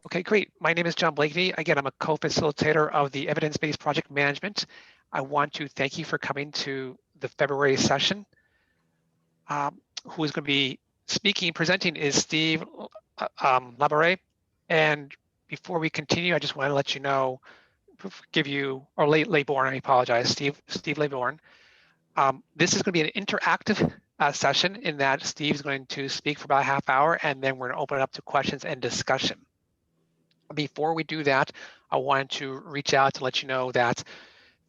Okay, great. My name is John Bleakney. Again, I'm a co-facilitator of the Evidence-Based Project Management. I want to thank you for coming to the February session. Who is going to be presenting is Steve Leybourne. And before we continue, I just want to let you know, Leybourne, I apologize, Steve Leybourne. This is going to be an interactive session in that Steve's going to speak for about a half hour, and then we're going to open it up to questions and discussion. Before we do that, I wanted to reach out to let you know that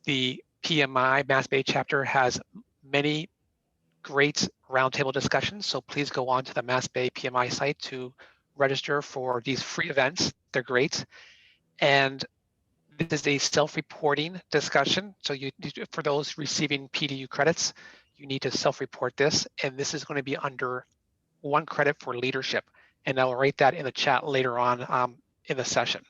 the PMI Mass Bay chapter has many great roundtable discussions. So please go on to the Mass Bay PMI site to register for these free events. They're great. And this is a self-reporting discussion. So for those receiving PDU credits, you need to self-report this. And this is going to be under 1 credit for leadership. And I'll write that in the chat later on in the session.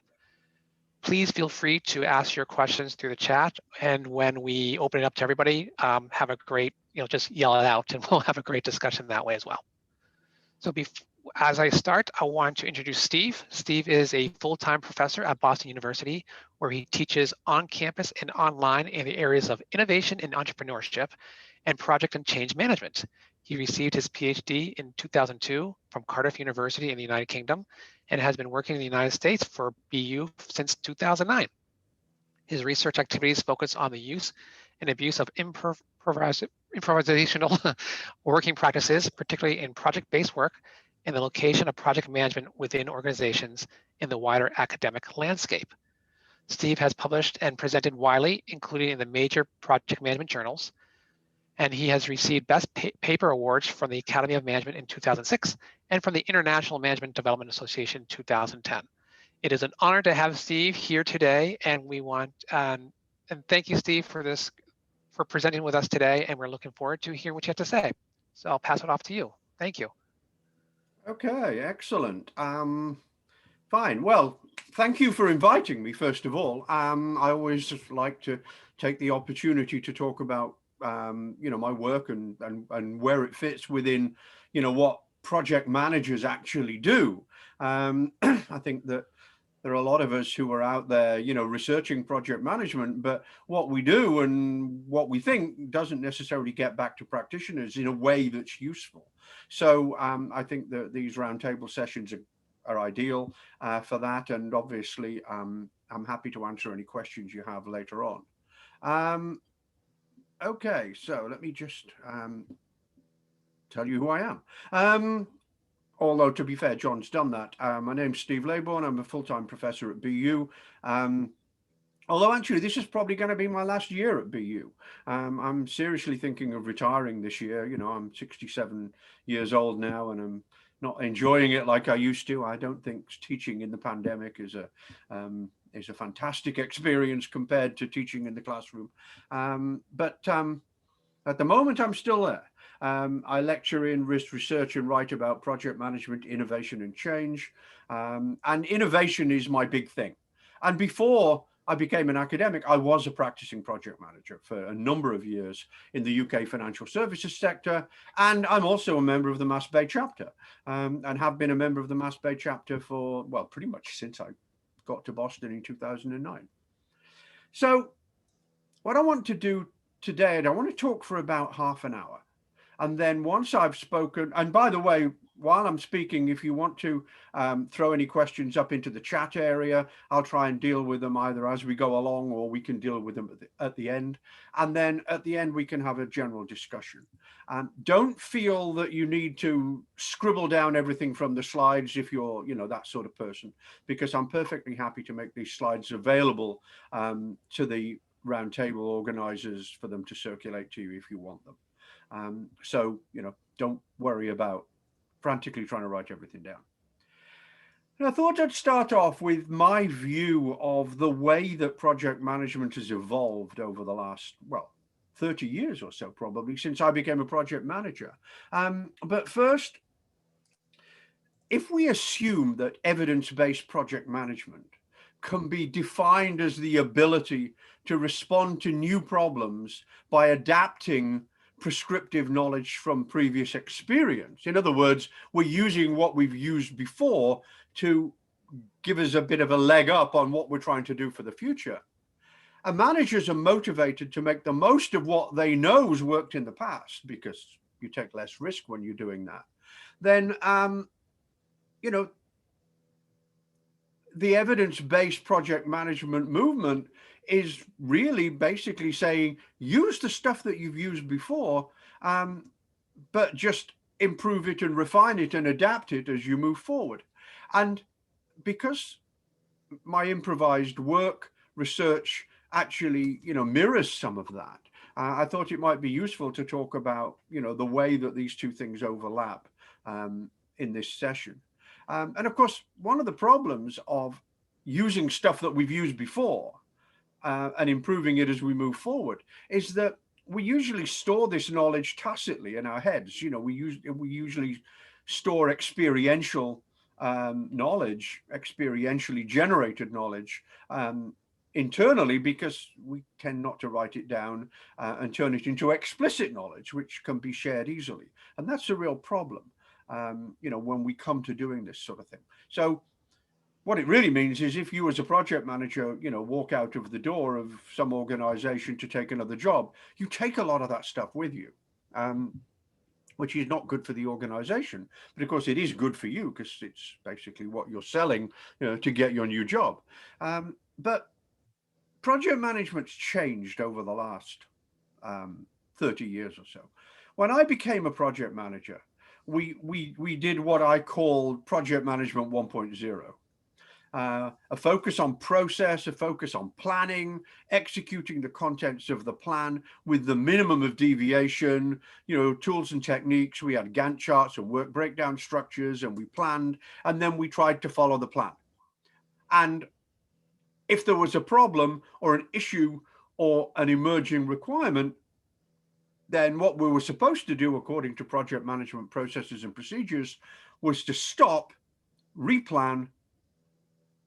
Please feel free to ask your questions through the chat. And when we open it up to everybody, have a great, just yell it out and we'll have a great discussion that way as well. So as I start, I want to introduce Steve. Steve is a full-time professor at Boston University, where he teaches on campus and online in the areas of innovation and entrepreneurship and project and change management. He received his PhD in 2002 from Cardiff University in the United Kingdom and has been working in the United States for BU since 2009. His research activities focus on the use and abuse of improvisational working practices, particularly in project-based work, and the location of project management within organizations in the wider academic landscape. Steve has published and presented widely, including in the major project management journals, and he has received Best Paper Awards from the Academy of Management in 2006 and from the International Management Development Association in 2010. It is an honor to have Steve here today, and we want, and thank you, Steve, for presenting with us today, and we're looking forward to hearing what you have to say. So I'll pass it off to you. Thank you. Okay, excellent. Fine. Well, thank you for inviting me, first of all. I always like to take the opportunity to talk about my work and where it fits within, what project managers actually do. I think that there are a lot of us who are out there, researching project management, but what we do and what we think doesn't necessarily get back to practitioners in a way that's useful. So I think that these roundtable sessions are ideal for that. And obviously, I'm happy to answer any questions you have later on. Okay, so let me just tell you who I am. Although, to be fair, John's done that. My name's Steve Leybourne. I'm a full-time professor at BU. Although, actually, this is probably going to be my last year at BU. I'm seriously thinking of retiring this year. I'm 67 years old now, and I'm not enjoying it like I used to. I don't think teaching in the pandemic is a fantastic experience compared to teaching in the classroom. But at the moment, I'm still there. I lecture in research and write about project management, innovation and change. And innovation is my big thing. And before I became an academic, I was a practicing project manager for a number of years in the UK financial services sector. And I'm also a member of the Mass Bay chapter and have been a member of the Mass Bay chapter for, well, pretty much since I got to Boston in 2009. So what I want to do today, I want to talk for about half an hour. And then once I've spoken, and by the way, while I'm speaking, if you want to throw any questions up into the chat area, I'll try and deal with them either as we go along or we can deal with them at the end. And then at the end, we can have a general discussion. Don't feel that you need to scribble down everything from the slides if you're, that sort of person, because I'm perfectly happy to make these slides available to the roundtable organizers for them to circulate to you if you want them. So, don't worry about frantically trying to write everything down. And I thought I'd start off with my view of the way that project management has evolved over the last, 30 years or so, probably, since I became a project manager. But first, if we assume that evidence-based project management can be defined as the ability to respond to new problems by adapting prescriptive knowledge from previous experience. In other words, we're using what we've used before to give us a bit of a leg up on what we're trying to do for the future. And managers are motivated to make the most of what they know has worked in the past, because you take less risk when you're doing that. Then, you know, the evidence-based project management movement is really basically saying, use the stuff that you've used before, but just improve it and refine it and adapt it as you move forward. And because my improvised work research actually, you know, mirrors some of that, I thought it might be useful to talk about, you know, the way that these two things overlap in this session. And of course, one of the problems of using stuff that we've used before and improving it as we move forward is that we usually store this knowledge tacitly in our heads. You know, we usually store experiential knowledge, experientially generated knowledge internally, because we tend not to write it down and turn it into explicit knowledge, which can be shared easily. And that's a real problem, you know, when we come to doing this sort of thing. So what it really means is, if you as a project manager, you know, walk out of the door of some organization to take another job, you take a lot of that stuff with you, which is not good for the organization. But of course, it is good for you, because it's basically what you're selling, you know, to get your new job. But project management's changed over the last 30 years or so. When I became a project manager, we did what I call project management 1.0. A focus on process, a focus on planning, executing the contents of the plan with the minimum of deviation, you know, tools and techniques. We had Gantt charts and work breakdown structures, and we planned, and then we tried to follow the plan. And if there was a problem or an issue or an emerging requirement, then what we were supposed to do, according to project management processes and procedures, was to stop, replan,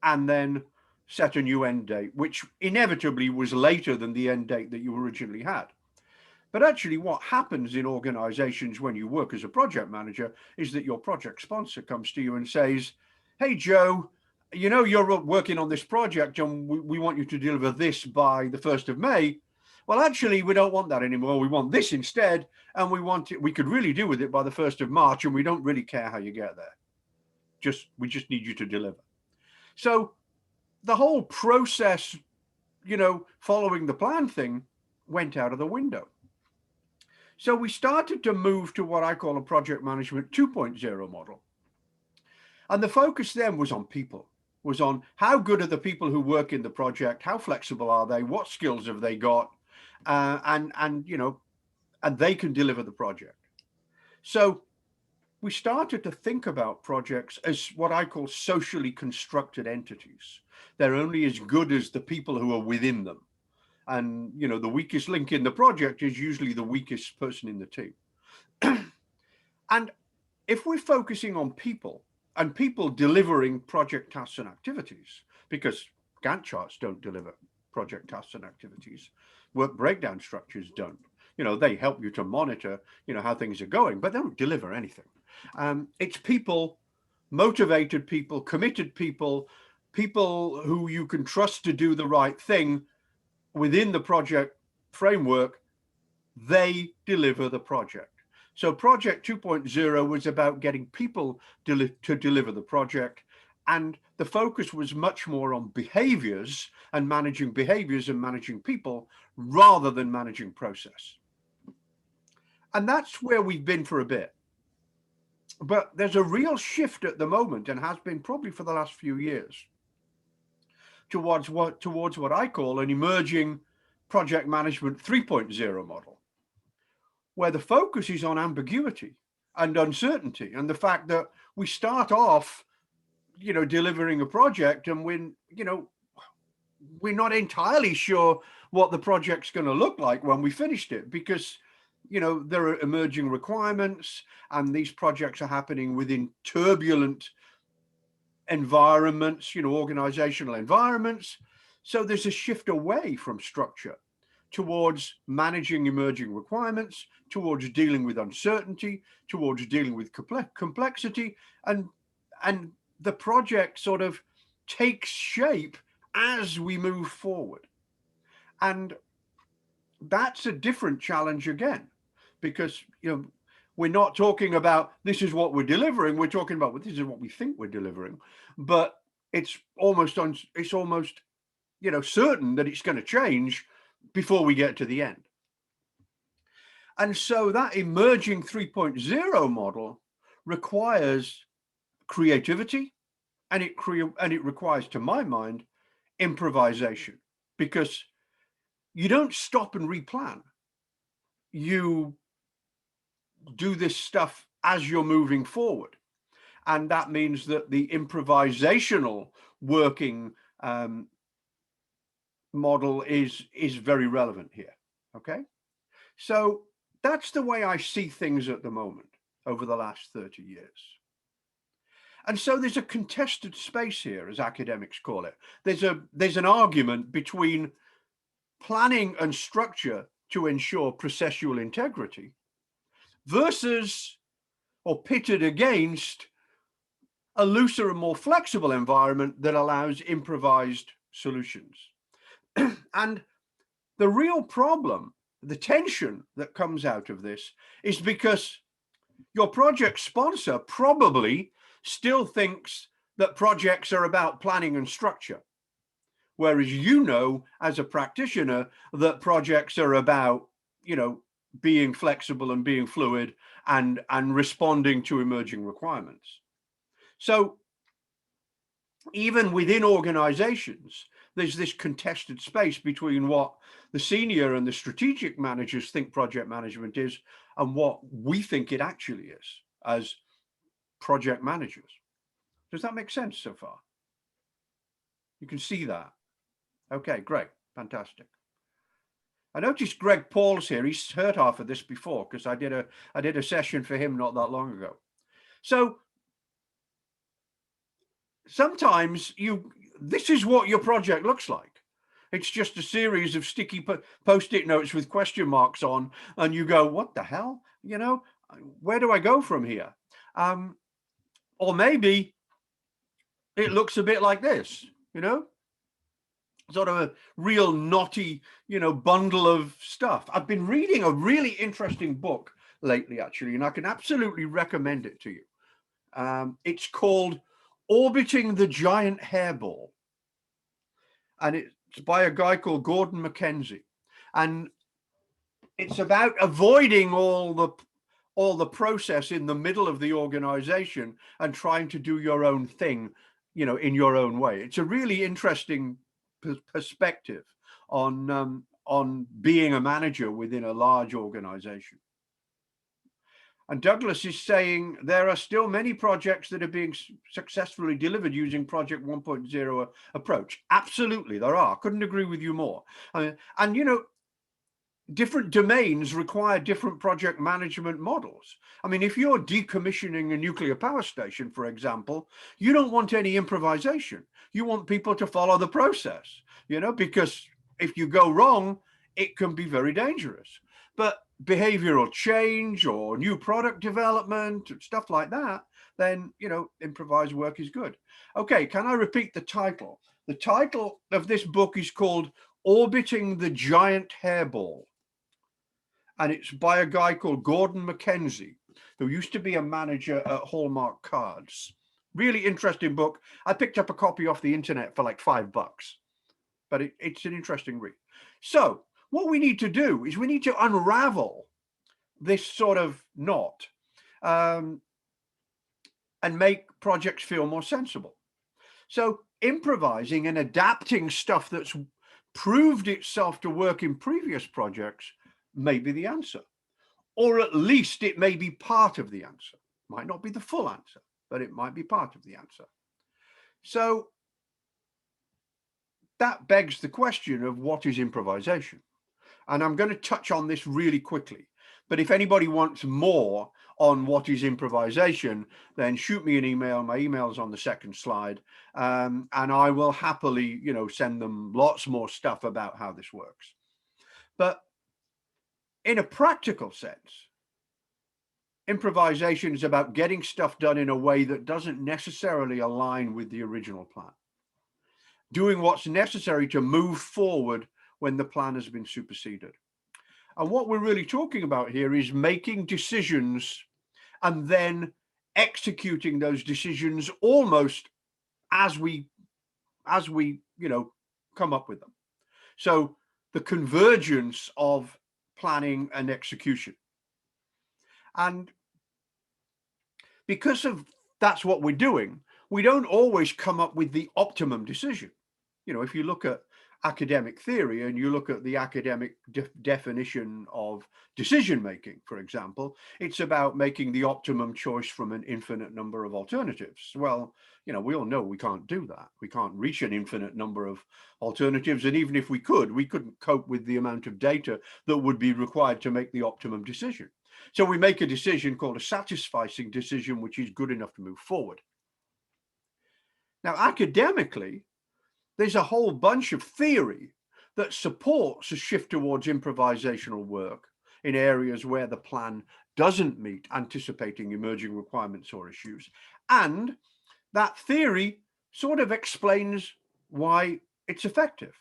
and then set a new end date, which inevitably was later than the end date that you originally had. But actually, what happens in organizations when you work as a project manager is that your project sponsor comes to you and says, hey, Joe, you know, you're working on this project and we want you to deliver this by the 1st of May. Well, actually, we don't want that anymore. We want this instead. And we could really do with it by the 1st of March. And we don't really care how you get there. We just need you to deliver. So the whole process, you know, following the plan thing went out of the window. So we started to move to what I call a project management 2.0 model. And the focus then was on people, was on how good are the people who work in the project, how flexible are they, what skills have they got, and you know, and they can deliver the project. So we started to think about projects as what I call socially constructed entities. They're only as good as the people who are within them. And, you know, the weakest link in the project is usually the weakest person in the team. And if we're focusing on people and people delivering project tasks and activities, because Gantt charts don't deliver project tasks and activities, work breakdown structures don't. You know, they help you to monitor, you know, how things are going, but they don't deliver anything. It's people, motivated people, committed people, people who you can trust to do the right thing within the project framework. They deliver the project. So project 2.0 was about getting people to deliver the project. And the focus was much more on behaviors and managing people rather than managing process. And that's where we've been for a bit. But there's a real shift at the moment, and has been probably for the last few years, towards what I call an emerging project management 3.0 model, where the focus is on ambiguity and uncertainty, and the fact that we start off, you know, delivering a project, and we're not entirely sure what the project's going to look like when we finished it, because, you know, there are emerging requirements, and these projects are happening within turbulent environments, you know, organizational environments. So there's a shift away from structure towards managing emerging requirements, towards dealing with uncertainty, towards dealing with complexity, and the project sort of takes shape as we move forward. And that's a different challenge again, because we're not talking about this is what we're delivering. We're talking about, well, this is what we think we're delivering, but it's almost certain that it's going to change before we get to the end. And so that emerging 3.0 model requires creativity, and it requires, to my mind, improvisation, because you don't stop and replan. You do this stuff as you're moving forward. And that means that the improvisational working model is very relevant here. Okay. So that's the way I see things at the moment over the last 30 years. And so there's a contested space here, as academics call it. There's an argument between planning and structure to ensure processual integrity versus, or pitted against, a looser and more flexible environment that allows improvised solutions. And the real problem, the tension that comes out of this, is because your project sponsor probably still thinks that projects are about planning and structure, whereas as a practitioner, that projects are about being flexible and being fluid and responding to emerging requirements. So even within organizations, there's this contested space between what the senior and the strategic managers think project management is and what we think it actually is as project managers. Does that make sense so far? You can see that. Okay, great, fantastic. I noticed Greg Paul's here. He's heard half of this before because I did a session for him not that long ago. So sometimes this is what your project looks like. It's just a series of sticky post-it notes with question marks on, and you go, what the hell? Where do I go from here? Or maybe it looks a bit like this, sort of a real knotty, bundle of stuff. I've been reading a really interesting book lately, actually, and I can absolutely recommend it to you. It's called Orbiting the Giant Hairball. And it's by a guy called Gordon Mackenzie. And it's about avoiding all the process in the middle of the organization and trying to do your own thing, in your own way. It's a really interesting perspective on being a manager within a large organization. And Douglas is saying there are still many projects that are being successfully delivered using Project 1.0 approach. Absolutely, there are. Couldn't agree with you more. And different domains require different project management models. I mean, if you're decommissioning a nuclear power station, for example, you don't want any improvisation. You want people to follow the process, because if you go wrong, it can be very dangerous. But behavioral change or new product development, stuff like that, then, improvised work is good. Okay, can I repeat the title? The title of this book is called Orbiting the Giant Hairball. And it's by a guy called Gordon Mackenzie, who used to be a manager at Hallmark Cards. Really interesting book. I picked up a copy off the internet for like $5, but it's an interesting read. So what we need to do is we need to unravel this sort of knot and make projects feel more sensible. So improvising and adapting stuff that's proved itself to work in previous projects may be the answer, or at least it may be part of the answer. Might not be the full answer, but it might be part of the answer. So that begs the question of what is improvisation? And I'm going to touch on this really quickly. But if anybody wants more on what is improvisation, then shoot me an email. My email is on the second slide. And I will happily, send them lots more stuff about how this works. But in a practical sense, improvisation is about getting stuff done in a way that doesn't necessarily align with the original plan. doing what's necessary to move forward when the plan has been superseded. And what we're really talking about here is making decisions and then executing those decisions almost as we come up with them. So the convergence of planning and execution. And because of that's what we're doing, we don't always come up with the optimum decision. If you look at academic theory and you look at the academic definition of decision making, for example, it's about making the optimum choice from an infinite number of alternatives. Well, we all know we can't do that. We can't reach an infinite number of alternatives. And even if we could, we couldn't cope with the amount of data that would be required to make the optimum decision. So we make a decision called a satisficing decision, which is good enough to move forward. Now, academically, there's a whole bunch of theory that supports a shift towards improvisational work in areas where the plan doesn't meet anticipating emerging requirements or issues. And that theory sort of explains why it's effective.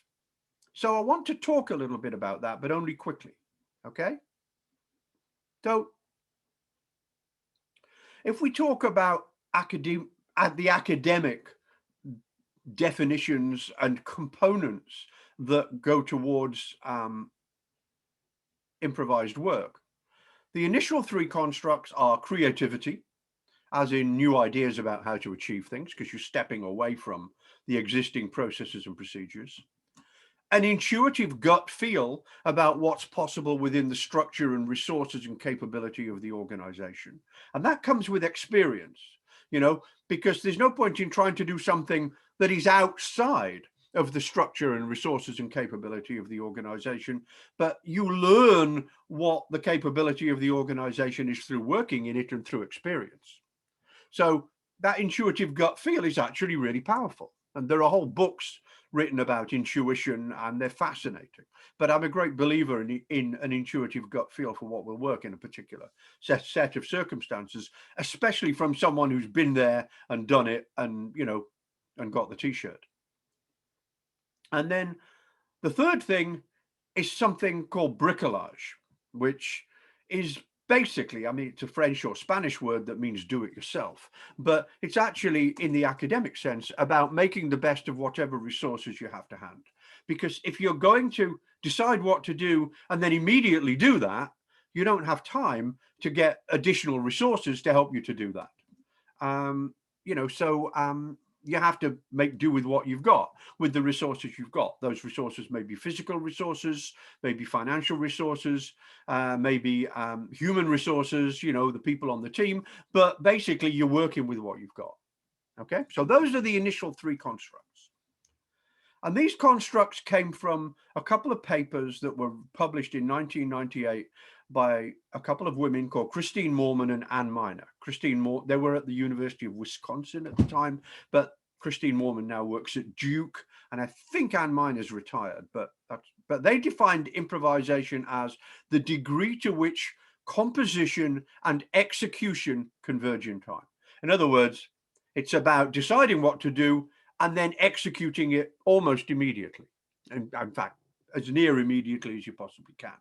So I want to talk a little bit about that, but only quickly, okay? So if we talk about the academic definitions and components that go towards improvised work, the initial three constructs are creativity, as in new ideas about how to achieve things, because you're stepping away from the existing processes and procedures. An intuitive gut feel about what's possible within the structure and resources and capability of the organization. And that comes with experience, because there's no point in trying to do something that is outside of the structure and resources and capability of the organization, but you learn what the capability of the organization is through working in it and through experience. So that intuitive gut feel is actually really powerful. And there are whole books written about intuition, and they're fascinating. But I'm a great believer in an intuitive gut feel for what will work in a particular set of circumstances, especially from someone who's been there and done it and, and got the t-shirt. And then the third thing is something called bricolage, which is basically, it's a French or Spanish word that means do it yourself, but it's actually, in the academic sense, about making the best of whatever resources you have to hand. Because if you're going to decide what to do and then immediately do that, you don't have time to get additional resources to help you to do that. You have to make do with what you've got, with the resources you've got. Those resources may be physical resources, maybe financial resources, maybe human resources, the people on the team, but basically you're working with what you've got. Okay, so those are the initial three constructs. And these constructs came from a couple of papers that were published in 1998 by a couple of women called Christine Moorman and Ann Miner. They were at the University of Wisconsin at the time, but Christine Moorman now works at Duke, and I think Ann Miner's retired, but they defined improvisation as the degree to which composition and execution converge in time. In other words, it's about deciding what to do and then executing it almost immediately. And in fact, as near immediately as you possibly can.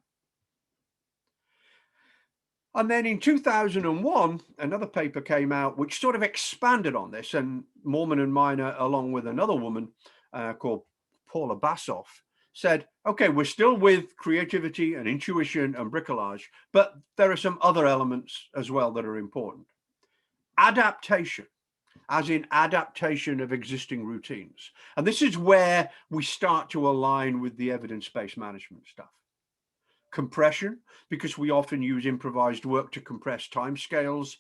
And then in 2001, another paper came out which sort of expanded on this, and Moorman and Miner, along with another woman called Paula Bassoff, said, okay, we're still with creativity and intuition and bricolage, but there are some other elements as well that are important. Adaptation, as in adaptation of existing routines. And this is where we start to align with the evidence-based management stuff. Compression, because we often use improvised work to compress timescales,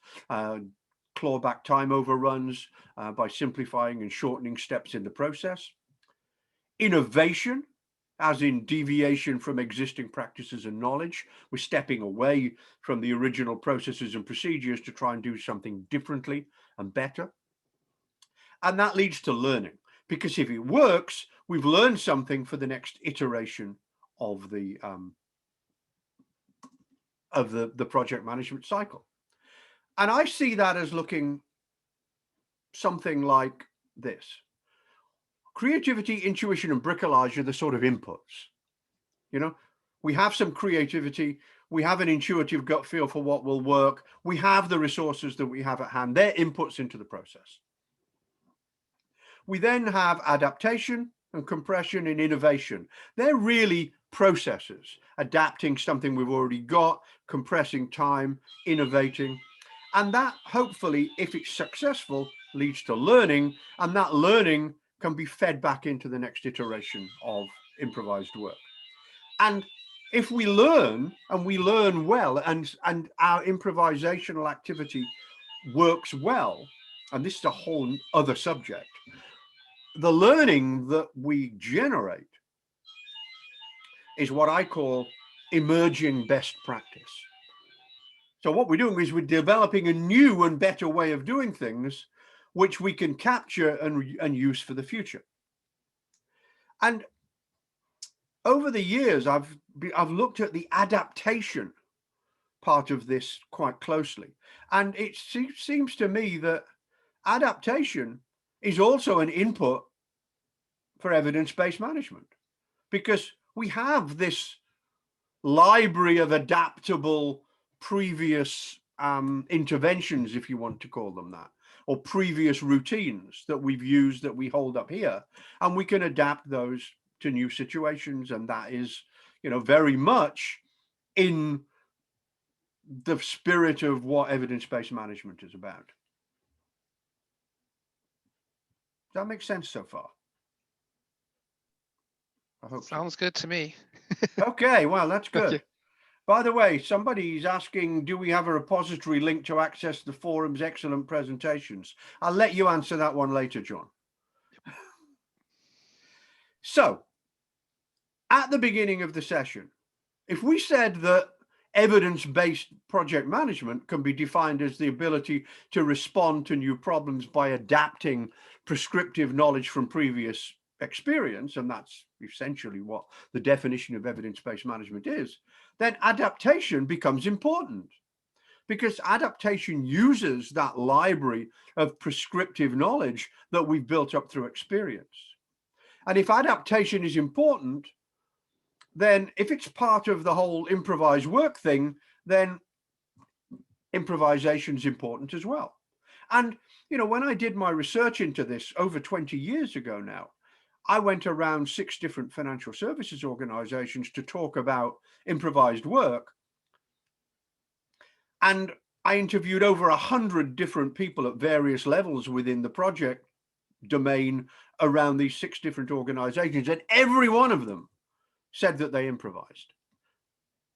claw back time overruns by simplifying and shortening steps in the process. Innovation, as in deviation from existing practices and knowledge. We're stepping away from the original processes and procedures to try and do something differently and better. And that leads to learning, because if it works, we've learned something for the next iteration of the project management cycle. And I see that as looking something like this. creativity, intuition, and bricolage are the sort of inputs. You know, we have some creativity, we have an intuitive gut feel for what will work, we have the resources that we have at hand. They're inputs into the process. We then have adaptation and compression and innovation. They're really processes, adapting something we've already got, compressing time, innovating. And that hopefully, if it's successful, leads to learning, and that learning can be fed back into the next iteration of improvised work. And if we learn, and we learn well, and our improvisational activity works well, and this is a whole other subject, the learning that we generate is what I call emerging best practice. So what we're doing is we're developing a new and better way of doing things, which we can capture and use for the future. And over the years, I've looked at the adaptation part of this quite closely. And it seems to me that adaptation is also an input for evidence-based management, because we have this library of adaptable previous interventions, if you want to call them that, or previous routines that we've used that we hold up here, and we can adapt those to new situations. And that is, you know, very much in the spirit of what evidence-based management is about. Does that make sense so far? I hope Sounds good to me. Okay, well, that's good. Okay. By the way, somebody's asking, do we have a repository link to access the forum's excellent presentations? I'll let you answer that one later, John. So, at the beginning of the session, if we said that evidence-based project management can be defined as the ability to respond to new problems by adapting prescriptive knowledge from previous experience, and that's essentially what the definition of evidence-based management is, then adaptation becomes important, because adaptation uses that library of prescriptive knowledge that we've built up through experience. And if adaptation is important, then if it's part of the whole improvised work thing, then improvisation is important as well. And, you know, when I did my research into this over 20 years ago now, I went around 6 different financial services organizations to talk about improvised work. And I interviewed over 100 different people at various levels within the project domain around these 6 different organizations, and every one of them said that they improvised.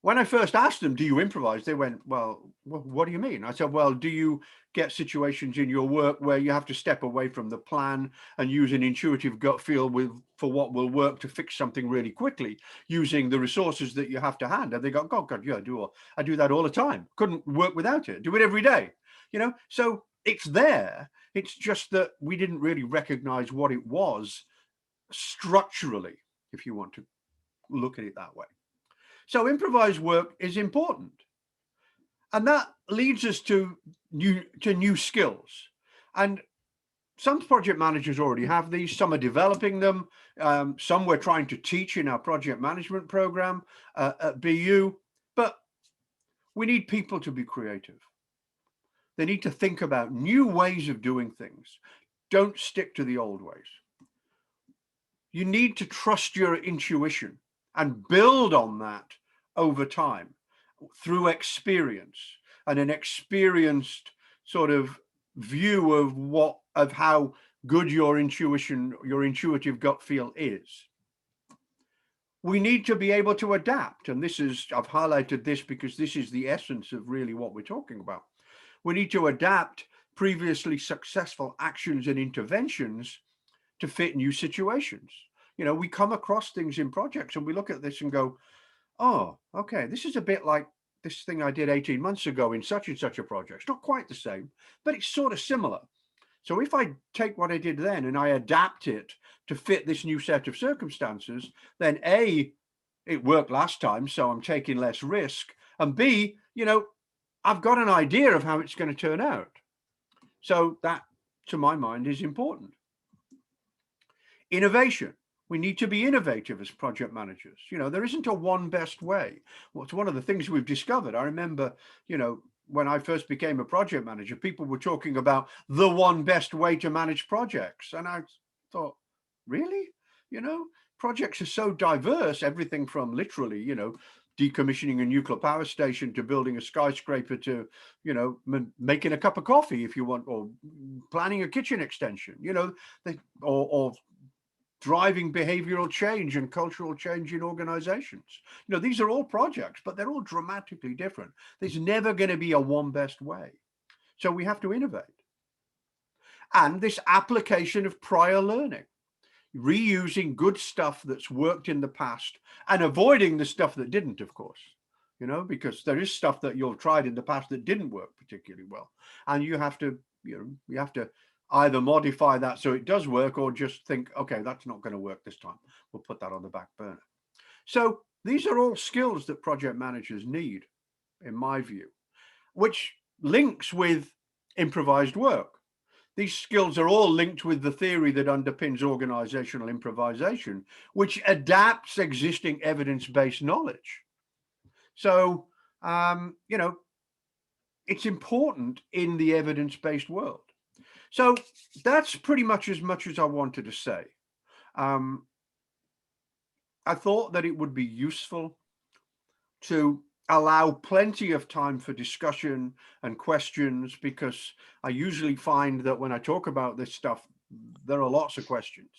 When I first asked them, do you improvise? They went, well, what do you mean? I said, well, do you get situations in your work where you have to step away from the plan and use an intuitive gut feel for what will work to fix something really quickly using the resources that you have to hand? And they go, oh God, yeah, I do that all the time. Couldn't work without it. Do it every day. You know, so it's there. It's just that we didn't really recognize what it was structurally, if you want to look at it that way. So improvised work is important. And that leads us to new skills. And some project managers already have these, some are developing them, some we're trying to teach in our project management program at BU, but we need people to be creative. They need to think about new ways of doing things. Don't stick to the old ways. You need to trust your intuition and build on that over time through experience and an experienced sort of view of how good your intuition, your intuitive gut feel is. We need to be able to adapt. And this is, I've highlighted this because this is the essence of really what we're talking about. We need to adapt previously successful actions and interventions to fit new situations. You know, we come across things in projects and we look at this and go, oh, okay, this is a bit like this thing I did 18 months ago in such and such a project. It's not quite the same, but it's sort of similar. So if I take what I did then and I adapt it to fit this new set of circumstances, then A, it worked last time, so I'm taking less risk. And B, you know, I've got an idea of how it's going to turn out. So that, to my mind, is important. innovation. We need to be innovative as project managers. You know, there isn't a one best way. Well, it's one of the things we've discovered. I remember, you know, when I first became a project manager, people were talking about the one best way to manage projects. And I thought, really? You know, projects are so diverse, everything from literally, you know, decommissioning a nuclear power station to building a skyscraper to, you know, making a cup of coffee if you want, or planning a kitchen extension, you know, or driving behavioral change and cultural change in organizations. You know, these are all projects, but they're all dramatically different. There's never going to be a one best way. So we have to innovate. And this application of prior learning, reusing good stuff that's worked in the past and avoiding the stuff that didn't, of course, you know, because there is stuff that you've tried in the past that didn't work particularly well. And you have to, you know, you have to either modify that so it does work, or just think, okay, that's not going to work this time. We'll put that on the back burner. So these are all skills that project managers need, in my view, which links with improvised work. These skills are all linked with the theory that underpins organizational improvisation, which adapts existing evidence-based knowledge. So, you know, it's important in the evidence-based world. So that's pretty much as I wanted to say. I thought that it would be useful to allow plenty of time for discussion and questions, because I usually find that when I talk about this stuff, there are lots of questions.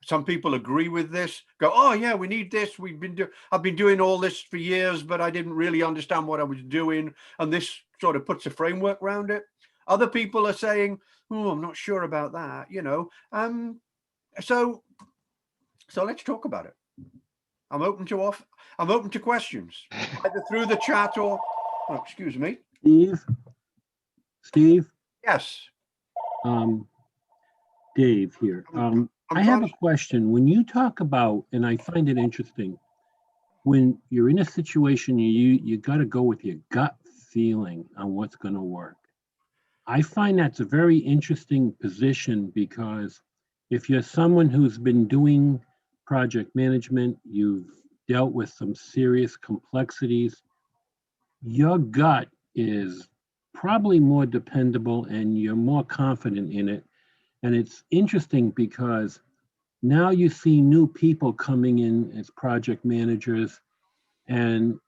Some people agree with this, go, oh yeah, we need this. I've been doing all this for years, but I didn't really understand what I was doing. And this sort of puts a framework around it. Other people are saying, oh, I'm not sure about that, you know. So let's talk about it. I'm open to questions, either through the chat or, oh, excuse me. Steve? Yes. Dave here. I have a question. When you talk about, and I find it interesting, when you're in a situation, you got to go with your gut feeling on what's going to work. I find that's a very interesting position, because if you're someone who's been doing project management, you've dealt with some serious complexities, your gut is probably more dependable and you're more confident in it. And it's interesting because now you see new people coming in as project managers. And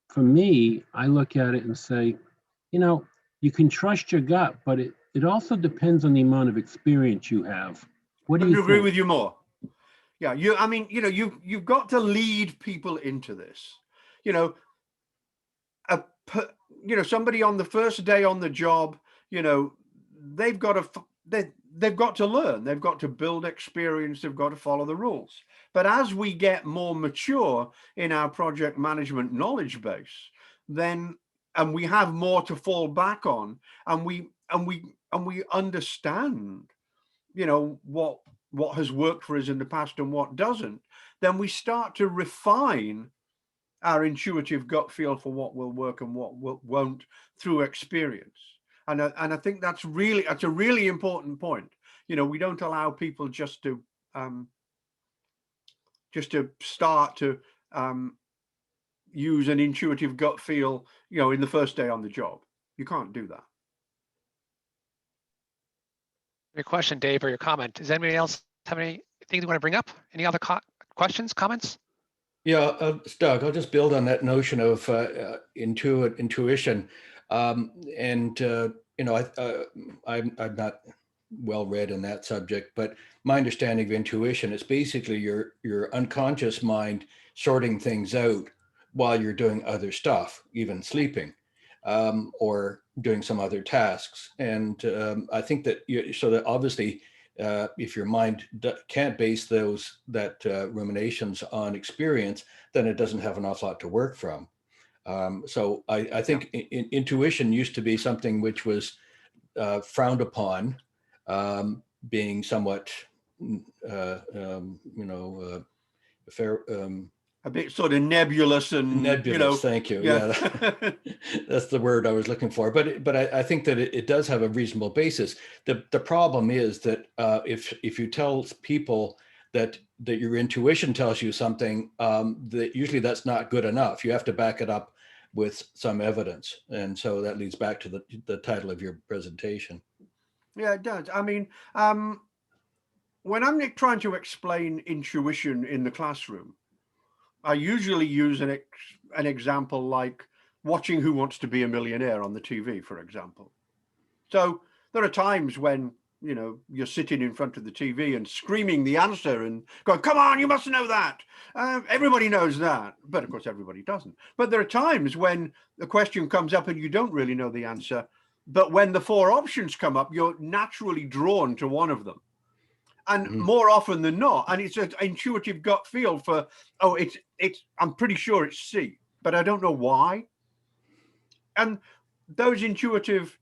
for me, I look at it and say, you know, you can trust your gut, but it also depends on the amount of experience you have. What do you agree think? with you more? Yeah, I mean, you know, you've got to lead people into this. You know, somebody on the first day on the job, you know, they've got to learn, they've got to build experience, they've got to follow the rules. But as we get more mature in our project management knowledge base, then, and we have more to fall back on, and we understand, you know, what has worked for us in the past and what doesn't, then we start to refine our intuitive gut feel for what will work and what won't through experience. And I think that's a really important point. You know, we don't allow people just to start to use an intuitive gut feel, you know, in the first day on the job. You can't do that. Your question, Dave, or your comment. Does anybody else have anything they want to bring up? Any other questions, comments? Yeah, Doug, I'll just build on that notion of intuition. You know, I'm not well read in that subject, but my understanding of intuition is basically your unconscious mind sorting things out while you're doing other stuff, even sleeping, or doing some other tasks. And I think that so that obviously, if your mind can't base that ruminations on experience, then it doesn't have an awful lot to work from. So I think intuition used to be something which was frowned upon, being somewhat, fair. a bit sort of nebulous and nebulous. Thank you. Yeah, that's the word I was looking for. But I think that it does have a reasonable basis. The problem is that if you tell people that your intuition tells you something, that usually that's not good enough. You have to back it up with some evidence, and so that leads back to the title of your presentation. Yeah, it does. I mean, when I'm trying to explain intuition in the classroom, I usually use an example like watching Who Wants to Be a Millionaire on the TV, for example. So there are times when, you're sitting in front of the TV and screaming the answer and going, come on, you must know that. Everybody knows that. But of course, everybody doesn't. But there are times when the question comes up and you don't really know the answer. But when the 4 options come up, you're naturally drawn to one of them. And more often than not, and it's an intuitive gut feel for, I'm pretty sure it's C, but I don't know why. And those intuitive,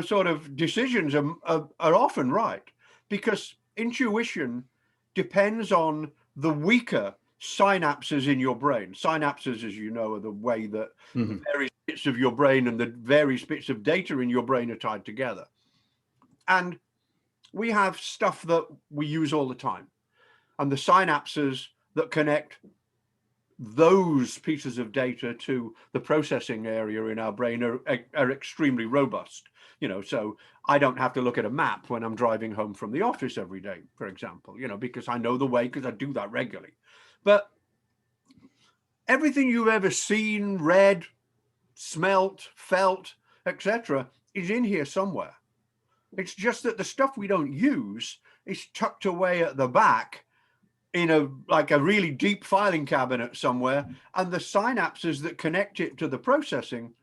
sort of decisions are often right, because intuition depends on the weaker synapses in your brain. Synapses, as you know, are the way that the various bits of your brain and the various bits of data in your brain are tied together. And we have stuff that we use all the time, and the synapses that connect those pieces of data to the processing area in our brain are extremely robust. So I don't have to look at a map when I'm driving home from the office every day, for example, because I know the way, because I do that regularly. But everything you've ever seen, read, smelt, felt, etc., is in here somewhere. It's just that the stuff we don't use is tucked away at the back in a really deep filing cabinet somewhere, and the synapses that connect it to the processing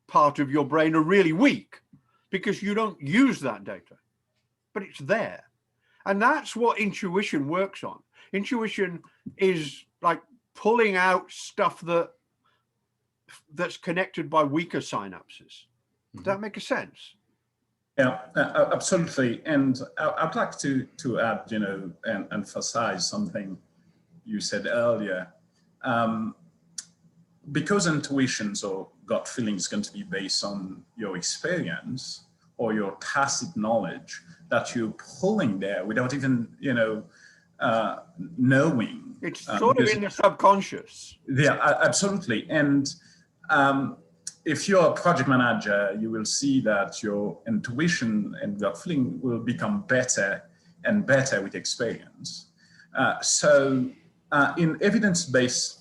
part of your brain are really weak because you don't use that data, but it's there. And that's what intuition works on. Intuition is like pulling out stuff that's connected by weaker synapses. Does that make a sense? Yeah, absolutely. And I'd like to add, and emphasize something you said earlier. Because intuitions or gut feeling is going to be based on your experience or your tacit knowledge that you're pulling there without even, knowing. It's sort of in the subconscious. Yeah, absolutely. And if you're a project manager, you will see that your intuition and gut feeling will become better and better with experience. So in evidence-based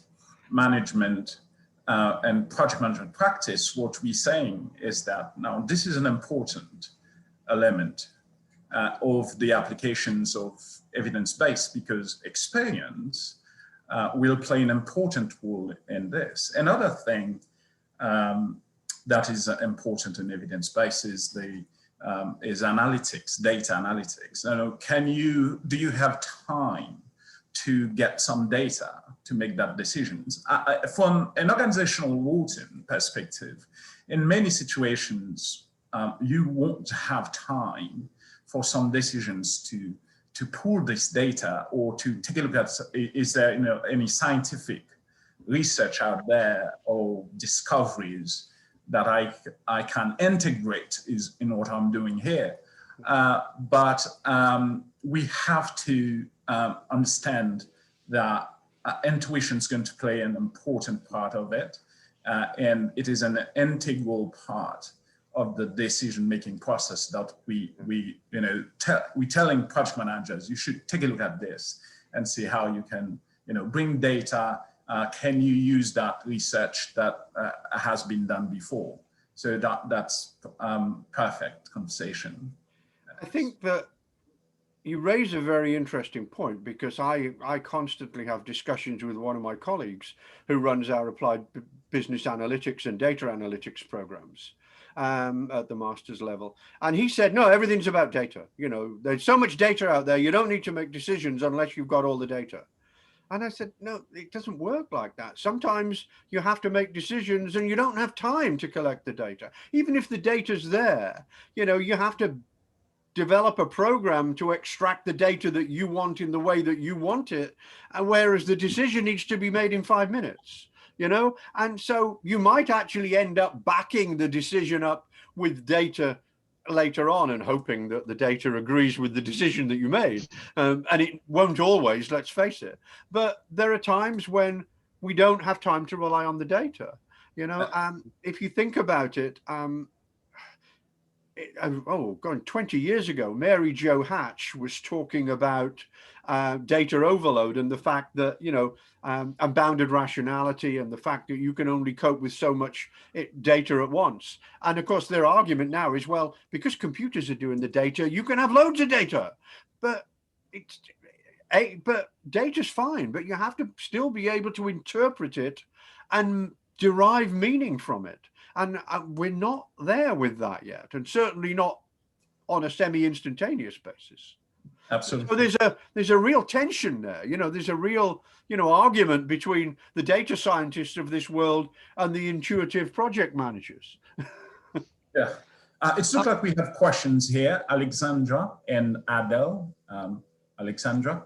management and project management practice, what we're saying is that now this is an important element of the applications of evidence-based, because experience will play an important role in this. Another thing that is important in evidence-based is analytics, data analytics. Do you have time to get some data to make that decisions? From an organizational routing perspective, in many situations, you won't have time for some decisions to pull this data or to take a look at, is there any scientific research out there or discoveries that I can integrate in what I'm doing here. But we have to understand that intuition is going to play an important part of it. And it is an integral part of the decision-making process that we're telling project managers, you should take a look at this and see how you can, bring data. Can you use that research that has been done before? So that's perfect conversation. I think that you raise a very interesting point, because I constantly have discussions with one of my colleagues who runs our applied business analytics and data analytics programs at the master's level. And he said, no, everything's about data. There's so much data out there, you don't need to make decisions unless you've got all the data. And I said, no, it doesn't work like that. Sometimes you have to make decisions and you don't have time to collect the data. Even if the data's there, you have to develop a program to extract the data that you want in the way that you want it, and whereas the decision needs to be made in 5 minutes, you know? And so you might actually end up backing the decision up with data later on and hoping that the data agrees with the decision that you made. And it won't always, let's face it. But there are times when we don't have time to rely on the data, you know? If you think about it, 20 years ago, Mary Jo Hatch was talking about data overload and the fact that, you know, unbounded rationality and the fact that you can only cope with so much data at once. And of course, their argument now is, well, because computers are doing the data, you can have loads of data. But data's fine, but you have to still be able to interpret it and derive meaning from it. And we're not there with that yet, and certainly not on a semi-instantaneous basis. Absolutely. So there's a real tension there. You know, there's a real, you know, argument between the data scientists of this world and the intuitive project managers. Yeah. It looks like we have questions here. Alexandra and Adele. Alexandra.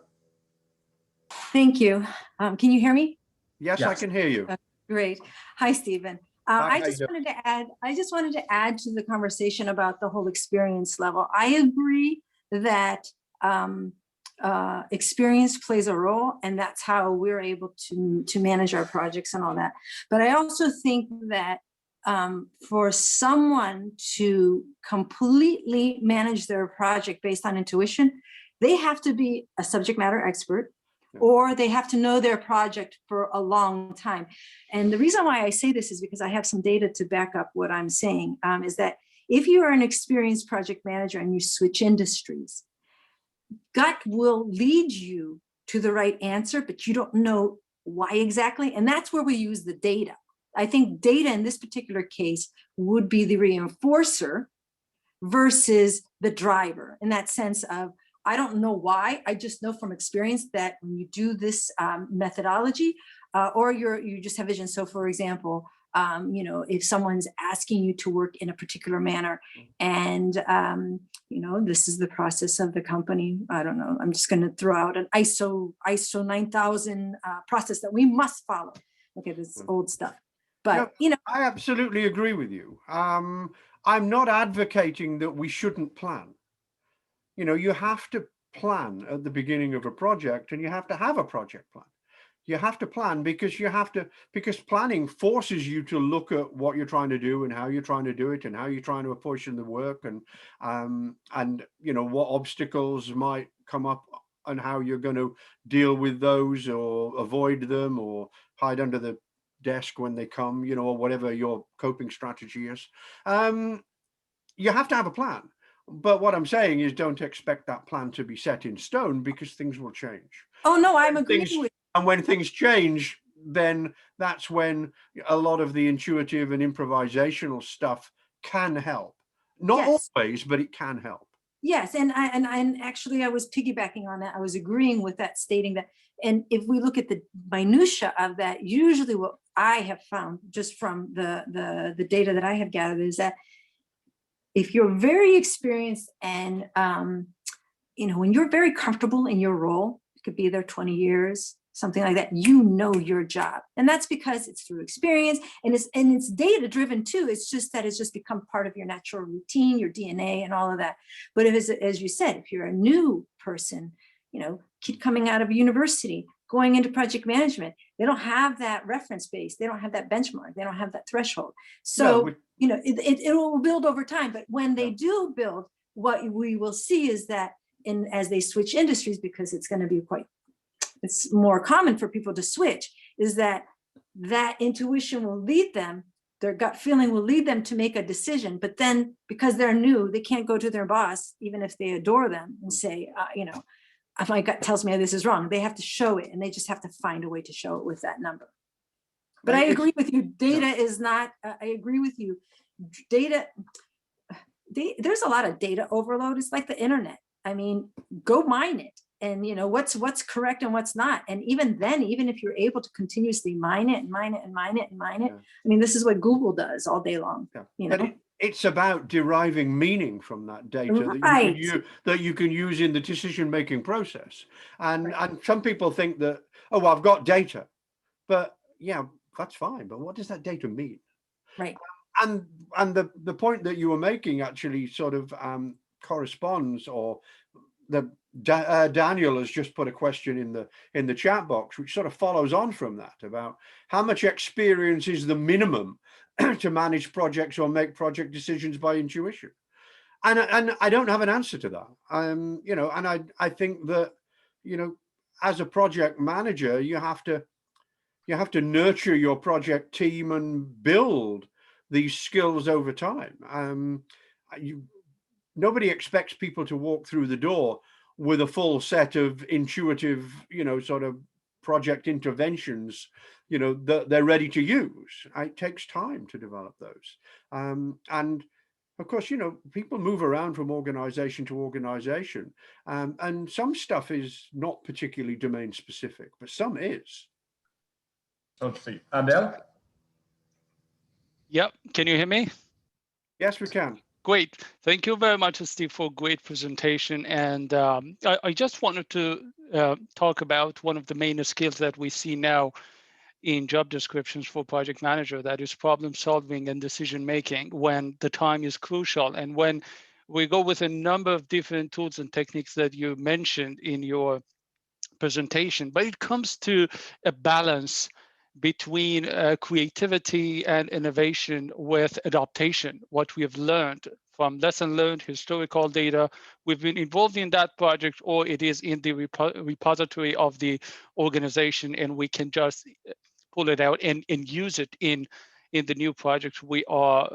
Thank you. Can you hear me? Yes, I can hear you. Great. Hi, Stephen. I just wanted to add to the conversation about the whole experience level. I agree that experience plays a role, and that's how we're able to manage our projects and all that. But I also think that for someone to completely manage their project based on intuition, they have to be a subject matter expert, or they have to know their project for a long time. And the reason why I say this is because I have some data to back up what I'm saying, is that if you are an experienced project manager and you switch industries, gut will lead you to the right answer, but you don't know why exactly. And that's where we use the data. I think data in this particular case would be the reinforcer versus the driver, in that sense of, I don't know why, I just know from experience that when you do this methodology, or you just have vision. So for example, you know, if someone's asking you to work in a particular manner and, you know, this is the process of the company, I don't know, I'm just going to throw out an ISO 9000 process that we must follow. Okay, this is old stuff. But, you know, I absolutely agree with you. I'm not advocating that we shouldn't plan. You know, you have to plan at the beginning of a project, and you have to have a project plan. You have to plan because planning forces you to look at what you're trying to do and how you're trying to do it and how you're trying to apportion the work, and you know, what obstacles might come up and how you're going to deal with those or avoid them or hide under the desk when they come, you know, or whatever your coping strategy is. You have to have a plan. But what I'm saying is, don't expect that plan to be set in stone, because things will change. Oh, no, I'm agreeing with. And when things change, then that's when a lot of the intuitive and improvisational stuff can help. Not always, but it can help. Yes, and actually I was piggybacking on that. I was agreeing with that, stating that, and if we look at the minutia of that, usually what I have found just from the data that I have gathered is that if you're very experienced and, you know, when you're very comfortable in your role, you could be there 20 years, something like that, you know your job. And that's because it's through experience, and it's data driven too. It's just that it's just become part of your natural routine, your DNA and all of that. But as you said, if you're a new person, you know, kid coming out of university, going into project management, they don't have that reference base. They don't have that benchmark. They don't have that threshold. So, you know, it will build over time. But when they do build, what we will see is that as they switch industries, because it's going to be it's more common for people to switch, is that intuition will lead them, their gut feeling will lead them to make a decision. But then because they're new, they can't go to their boss, even if they adore them, and say, you know, if my gut tells me this is wrong. They have to show it, and they just have to find a way to show it with that number. But I agree with you. Data is not, I agree with you. Data, there's a lot of data overload. It's like the internet. I mean, go mine it. And you know, what's correct and what's not. And even then, even if you're able to continuously mine it and mine it and mine it and mine it, I mean, this is what Google does all day long. You know? it's about deriving meaning from that data that you can use in the decision-making process. And some people think that, oh, well, I've got data, but yeah, that's fine. But what does that data mean? Right. And the point that you were making actually sort of corresponds, or Daniel has just put a question in the chat box, which sort of follows on from that, about how much experience is the minimum to manage projects or make project decisions by intuition. And I don't have an answer to that. You know, and I think that, you know, as a project manager, you have to nurture your project team and build these skills over time. Nobody expects people to walk through the door with a full set of intuitive, you know, sort of project interventions, you know, that they're ready to use. It takes time to develop those. And of course, you know, people move around from organization to organization, and some stuff is not particularly domain specific, but some is. Totally. Adele? Yep. Can you hear me? Yes, we can. Great. Thank you very much, Steve, for a great presentation. And I just wanted to talk about one of the main skills that we see now in job descriptions for project manager, that is problem solving and decision making when the time is crucial. And when we go with a number of different tools and techniques that you mentioned in your presentation, but it comes to a balance between creativity and innovation with adaptation. What we have learned from lesson learned, historical data, we've been involved in that project, or it is in the repository of the organization, and we can just pull it out and use it in the new project. We are